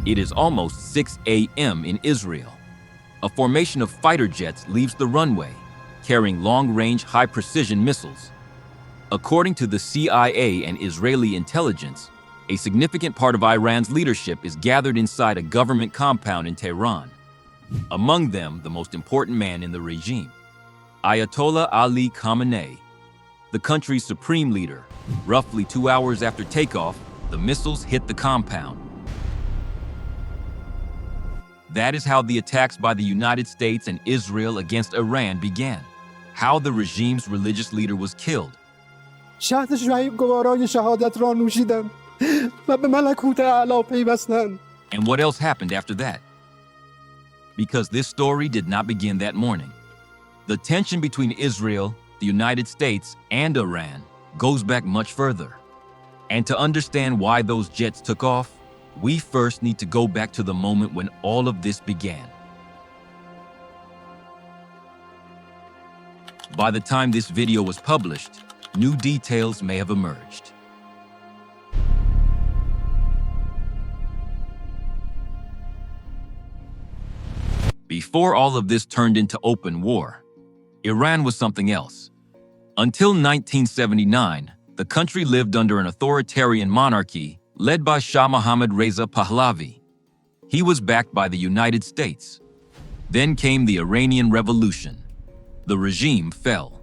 It is almost 6 a.m. in Israel. A formation of fighter jets leaves the runway, carrying long-range, high-precision missiles. According to the CIA and Israeli intelligence, a significant part of Iran's leadership is gathered inside a government compound in Tehran. Among them, the most important man in the regime, Ayatollah Ali Khamenei, the country's supreme leader. Roughly 2 hours after takeoff, the missiles hit the compound. That is how the attacks by the United States and Israel against Iran began. How the regime's religious leader was killed. And what else happened after that? Because this story did not begin that morning. The tension between Israel, the United States, and Iran goes back much further. And to understand why those jets took off, we first need to go back to the moment when all of this began. By the time this video was published, new details may have emerged. Before all of this turned into open war, Iran was something else. Until 1979, the country lived under an authoritarian monarchy led by Shah Mohammad Reza Pahlavi. He was backed by the United States. Then came the Iranian Revolution. The regime fell,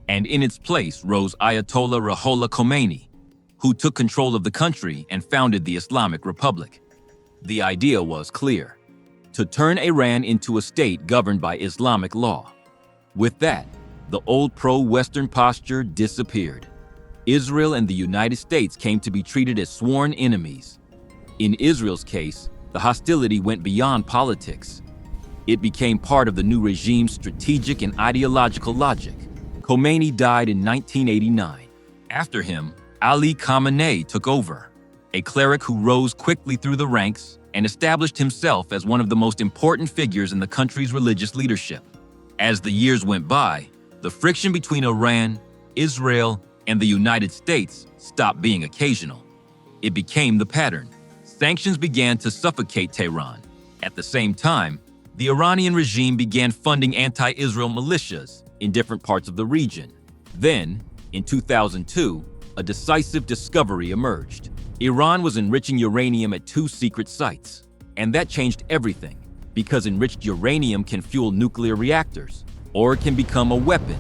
and in its place rose Ayatollah Ruhollah Khomeini, who took control of the country and founded the Islamic Republic. The idea was clear: to turn Iran into a state governed by Islamic law. With that, the old pro-Western posture disappeared. Israel and the United States came to be treated as sworn enemies. In Israel's case, the hostility went beyond politics. It became part of the new regime's strategic and ideological logic. Khomeini died in 1989. After him, Ali Khamenei took over, a cleric who rose quickly through the ranks and established himself as one of the most important figures in the country's religious leadership. As the years went by, the friction between Iran, Israel, and the United States stopped being occasional. It became the pattern. Sanctions began to suffocate Tehran. At the same time, the Iranian regime began funding anti-Israel militias in different parts of the region. Then, in 2002, a decisive discovery emerged. Iran was enriching uranium at 2 secret sites. And that changed everything, because enriched uranium can fuel nuclear reactors, or it can become a weapon.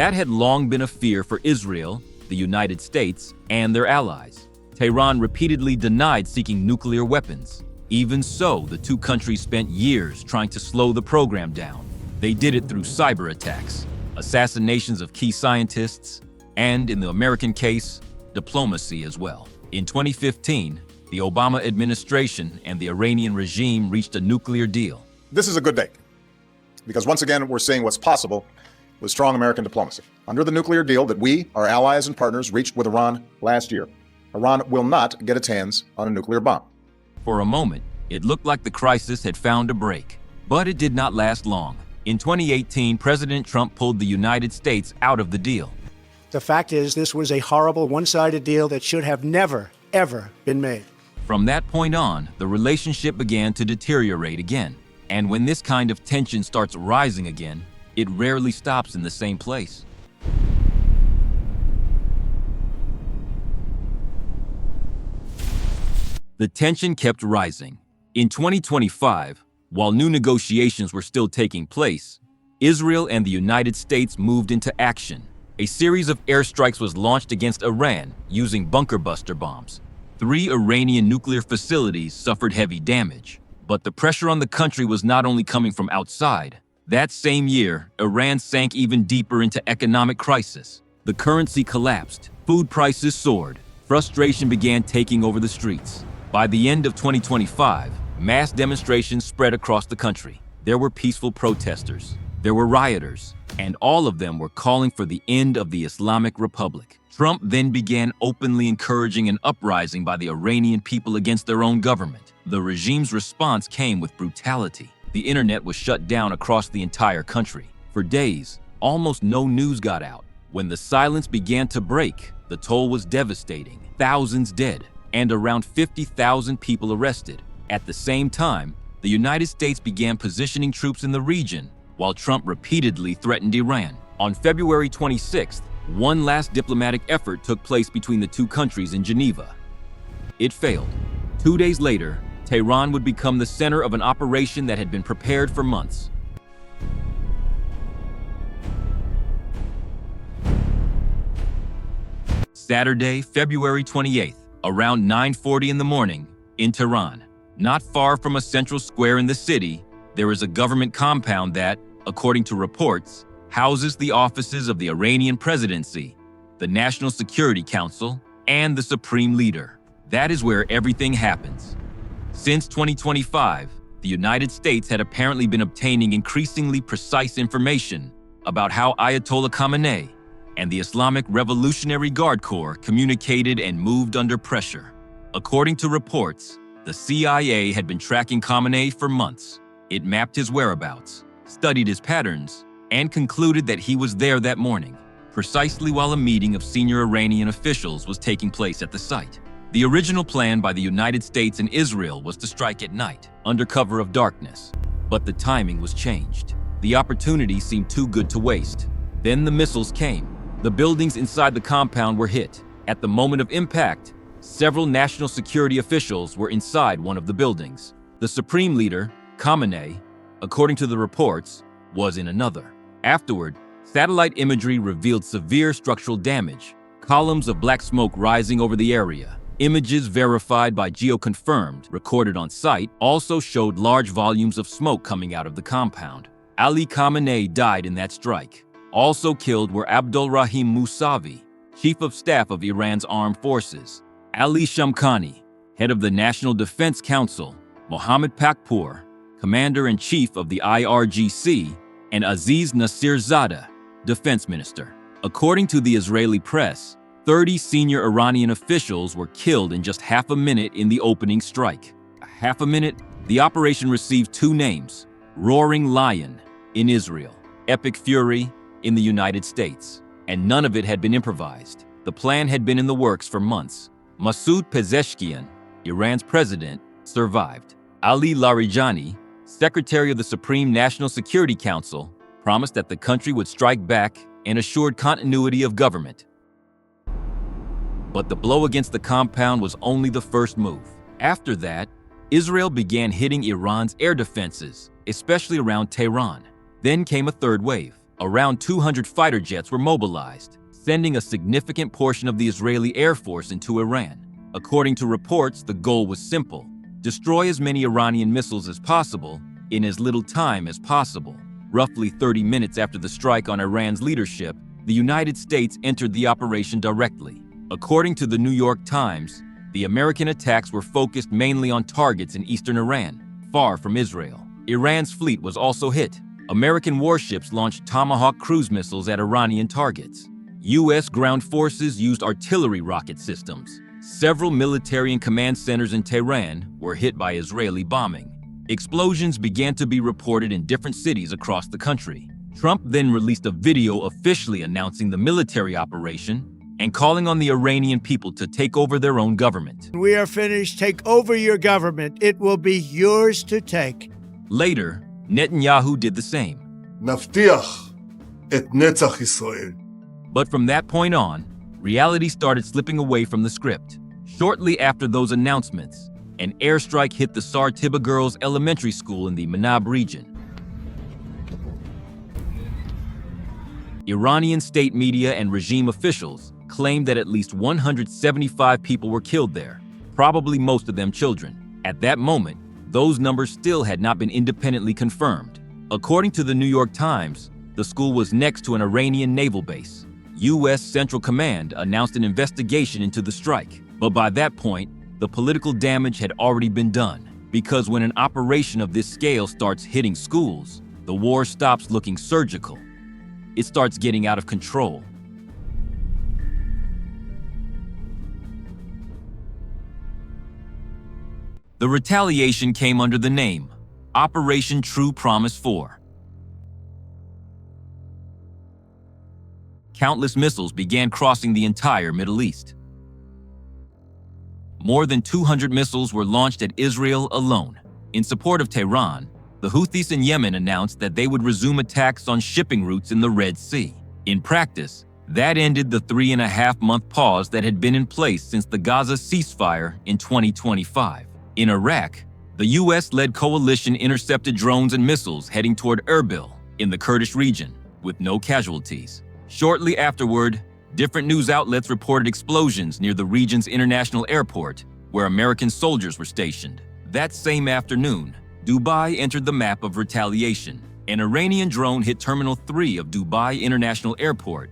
That had long been a fear for Israel, the United States, and their allies. Tehran repeatedly denied seeking nuclear weapons. Even so, the two countries spent years trying to slow the program down. They did it through cyber attacks, assassinations of key scientists, and, in the American case, diplomacy as well. In 2015, the Obama administration and the Iranian regime reached a nuclear deal. This is a good day, because once again, we're seeing what's possible with strong American diplomacy. Under the nuclear deal that we, our allies and partners, reached with Iran last year, Iran will not get its hands on a nuclear bomb. For a moment, it looked like the crisis had found a break, but it did not last long. In 2018, President Trump pulled the United States out of the deal. The fact is, this was a horrible, one-sided deal that should have never, ever been made. From that point on, the relationship began to deteriorate again. And when this kind of tension starts rising again, it rarely stops in the same place. The tension kept rising. In 2025, while new negotiations were still taking place, Israel and the United States moved into action. A series of airstrikes was launched against Iran using bunker buster bombs. 3 Iranian nuclear facilities suffered heavy damage. But the pressure on the country was not only coming from outside. That same year, Iran sank even deeper into economic crisis. The currency collapsed, food prices soared, frustration began taking over the streets. By the end of 2025, mass demonstrations spread across the country. There were peaceful protesters, there were rioters, and all of them were calling for the end of the Islamic Republic. Trump then began openly encouraging an uprising by the Iranian people against their own government. The regime's response came with brutality. The internet was shut down across the entire country. For days, almost no news got out. When the silence began to break, the toll was devastating. Thousands dead, and around 50,000 people arrested. At the same time, the United States began positioning troops in the region, while Trump repeatedly threatened Iran. On February 26th, one last diplomatic effort took place between the two countries in Geneva. It failed. 2 days later, Tehran would become the center of an operation that had been prepared for months. Saturday, February 28th, around 9:40 in the morning, in Tehran. Not far from a central square in the city, there is a government compound that, according to reports, houses the offices of the Iranian presidency, the National Security Council, and the Supreme Leader. That is where everything happens. Since 2025, the United States had apparently been obtaining increasingly precise information about how Ayatollah Khamenei and the Islamic Revolutionary Guard Corps communicated and moved under pressure. According to reports, the CIA had been tracking Khamenei for months. It mapped his whereabouts, studied his patterns, and concluded that he was there that morning, precisely while a meeting of senior Iranian officials was taking place at the site. The original plan by the United States and Israel was to strike at night, under cover of darkness. But the timing was changed. The opportunity seemed too good to waste. Then the missiles came. The buildings inside the compound were hit. At the moment of impact, several national security officials were inside one of the buildings. The Supreme Leader, Khamenei, according to the reports, was in another. Afterward, satellite imagery revealed severe structural damage, columns of black smoke rising over the area. Images verified by geoconfirmed, recorded on site, also showed large volumes of smoke coming out of the compound. Ali Khamenei died in that strike. Also killed were Abdolrahim Mousavi, Chief of Staff of Iran's armed forces, Ali Shamkhani, head of the National Defense Council, Mohammad Pakpour, Commander-in-Chief of the IRGC, and Aziz Nasirzadeh, Defense Minister. According to the Israeli press, 30 senior Iranian officials were killed in just half a minute in the opening strike. Half a minute, the operation received two names: Roaring Lion in Israel, Epic Fury in the United States. And none of it had been improvised. The plan had been in the works for months. Masoud Pezeshkian, Iran's president, survived. Ali Larijani, Secretary of the Supreme National Security Council, promised that the country would strike back and assured continuity of government. But the blow against the compound was only the first move. After that, Israel began hitting Iran's air defenses, especially around Tehran. Then came a third wave. Around 200 fighter jets were mobilized, sending a significant portion of the Israeli Air Force into Iran. According to reports, the goal was simple: destroy as many Iranian missiles as possible in as little time as possible. Roughly 30 minutes after the strike on Iran's leadership, the United States entered the operation directly. According to the New York Times, the American attacks were focused mainly on targets in eastern Iran, far from Israel. Iran's fleet was also hit. American warships launched Tomahawk cruise missiles at Iranian targets. U.S. ground forces used artillery rocket systems. Several military and command centers in Tehran were hit by Israeli bombing. Explosions began to be reported in different cities across the country. Trump then released a video officially announcing the military operation and calling on the Iranian people to take over their own government. We are finished. Take over your government. It will be yours to take. Later, Netanyahu did the same. נבטיח את נצח ישראל. But from that point on, reality started slipping away from the script. Shortly after those announcements, an airstrike hit the Sar Tiba Girls Elementary School in the Manab region. Iranian state media and regime officials claimed that at least 175 people were killed there, probably most of them children. At that moment, those numbers still had not been independently confirmed. According to the New York Times, the school was next to an Iranian naval base. U.S. Central Command announced an investigation into the strike, but by that point, the political damage had already been done, because when an operation of this scale starts hitting schools, the war stops looking surgical. It starts getting out of control. The retaliation came under the name Operation True Promise 4. Countless missiles began crossing the entire Middle East. More than 200 missiles were launched at Israel alone. In support of Tehran, the Houthis in Yemen announced that they would resume attacks on shipping routes in the Red Sea. In practice, that ended the 3.5-month pause that had been in place since the Gaza ceasefire in 2025. In Iraq, the US-led coalition intercepted drones and missiles heading toward Erbil in the Kurdish region, with no casualties. Shortly afterward, different news outlets reported explosions near the region's international airport, where American soldiers were stationed. That same afternoon, Dubai entered the map of retaliation. An Iranian drone hit Terminal 3 of Dubai International Airport,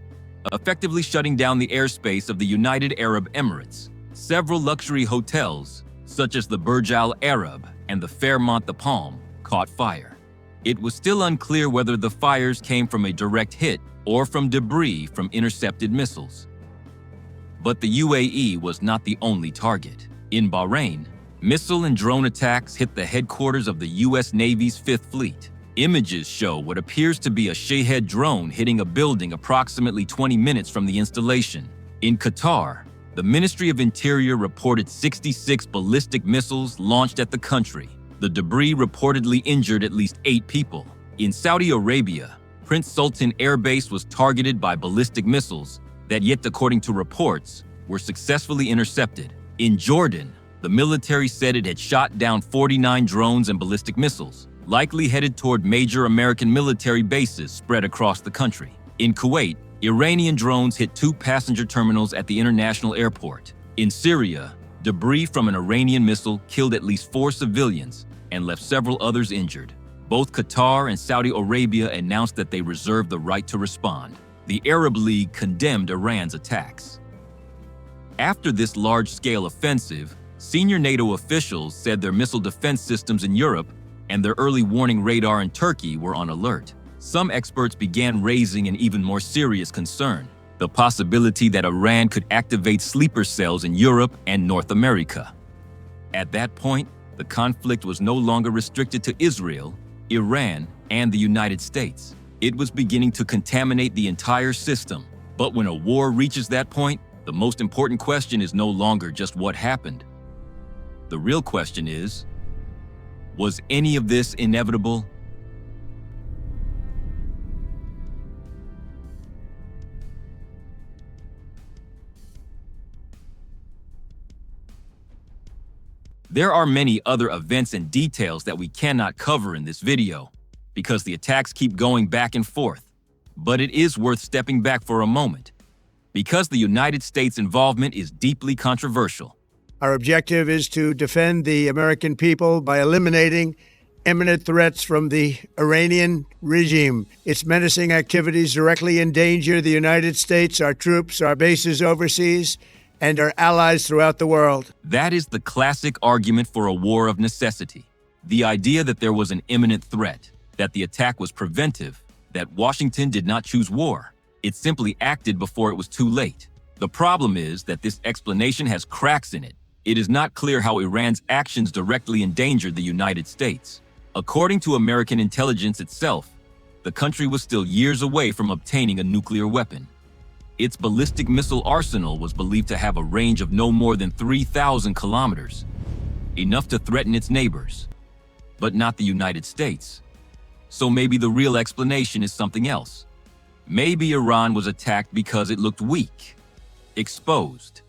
effectively shutting down the airspace of the United Arab Emirates. Several luxury hotels, such as the Burj Al Arab and the Fairmont the Palm, caught fire. It was still unclear whether the fires came from a direct hit or from debris from intercepted missiles. But the UAE was not the only target. In Bahrain, missile and drone attacks hit the headquarters of the US Navy's Fifth Fleet. Images show what appears to be a Shahed drone hitting a building approximately 20 minutes from the installation. In Qatar, the Ministry of Interior reported 66 ballistic missiles launched at the country. The debris reportedly injured at least 8 people. In Saudi Arabia, Prince Sultan Air Base was targeted by ballistic missiles that, yet according to reports, were successfully intercepted. In Jordan, the military said it had shot down 49 drones and ballistic missiles, likely headed toward major American military bases spread across the country. In Kuwait, Iranian drones hit 2 passenger terminals at the international airport. In Syria, debris from an Iranian missile killed at least 4 civilians and left several others injured. Both Qatar and Saudi Arabia announced that they reserved the right to respond. The Arab League condemned Iran's attacks. After this large-scale offensive, senior NATO officials said their missile defense systems in Europe and their early warning radar in Turkey were on alert. Some experts began raising an even more serious concern: the possibility that Iran could activate sleeper cells in Europe and North America. At that point, the conflict was no longer restricted to Israel, Iran, and the United States. It was beginning to contaminate the entire system. But when a war reaches that point, the most important question is no longer just what happened. The real question is, was any of this inevitable? There are many other events and details that we cannot cover in this video, because the attacks keep going back and forth. But it is worth stepping back for a moment, because the United States' involvement is deeply controversial. Our objective is to defend the American people by eliminating imminent threats from the Iranian regime. Its menacing activities directly endanger the United States, our troops, our bases overseas, and our allies throughout the world. That is the classic argument for a war of necessity. The idea that there was an imminent threat, that the attack was preventive, that Washington did not choose war. It simply acted before it was too late. The problem is that this explanation has cracks in it. It is not clear how Iran's actions directly endangered the United States. According to American intelligence itself, the country was still years away from obtaining a nuclear weapon. Its ballistic missile arsenal was believed to have a range of no more than 3,000 kilometers, enough to threaten its neighbors, but not the United States. So maybe the real explanation is something else. Maybe Iran was attacked because it looked weak, exposed,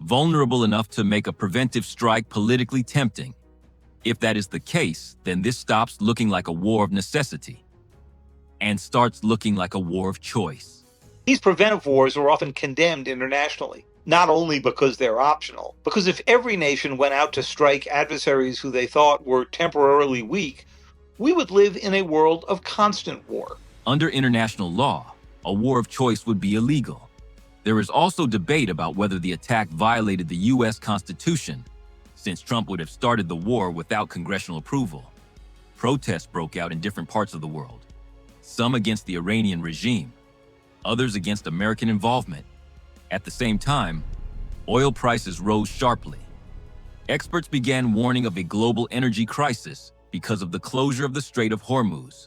vulnerable enough to make a preventive strike politically tempting. If that is the case, then this stops looking like a war of necessity and starts looking like a war of choice. These preventive wars are often condemned internationally, not only because they're optional, because if every nation went out to strike adversaries who they thought were temporarily weak, we would live in a world of constant war. Under international law, a war of choice would be illegal. There is also debate about whether the attack violated the US Constitution, since Trump would have started the war without congressional approval. Protests broke out in different parts of the world, some against the Iranian regime, others against American involvement. At the same time, oil prices rose sharply. Experts began warning of a global energy crisis because of the closure of the Strait of Hormuz.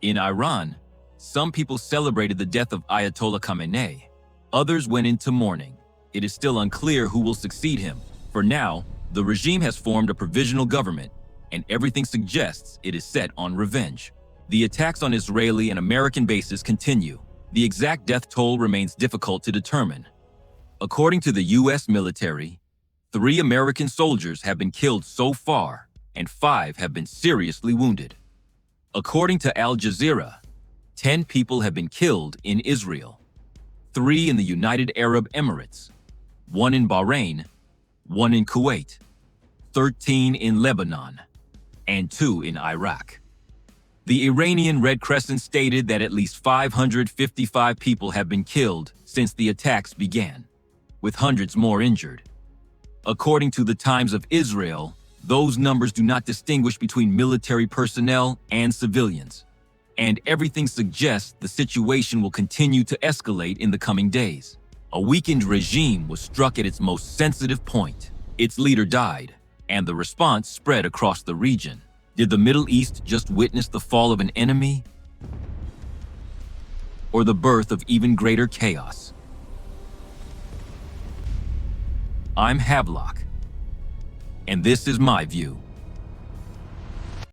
In Iran, some people celebrated the death of Ayatollah Khamenei. Others went into mourning. It is still unclear who will succeed him. For now, the regime has formed a provisional government, and everything suggests it is set on revenge. The attacks on Israeli and American bases continue. The exact death toll remains difficult to determine. According to the U.S. military, 3 American soldiers have been killed so far, and 5 have been seriously wounded. According to Al Jazeera, 10 people have been killed in Israel, 3 in the United Arab Emirates, 1 in Bahrain, 1 in Kuwait, 13 in Lebanon, and 2 in Iraq. The Iranian Red Crescent stated that at least 555 people have been killed since the attacks began, with hundreds more injured. According to the Times of Israel, those numbers do not distinguish between military personnel and civilians, and everything suggests the situation will continue to escalate in the coming days. A weakened regime was struck at its most sensitive point. Its leader died, and the response spread across the region. Did the Middle East just witness the fall of an enemy, or the birth of even greater chaos? I'm Havelock, and this is my view.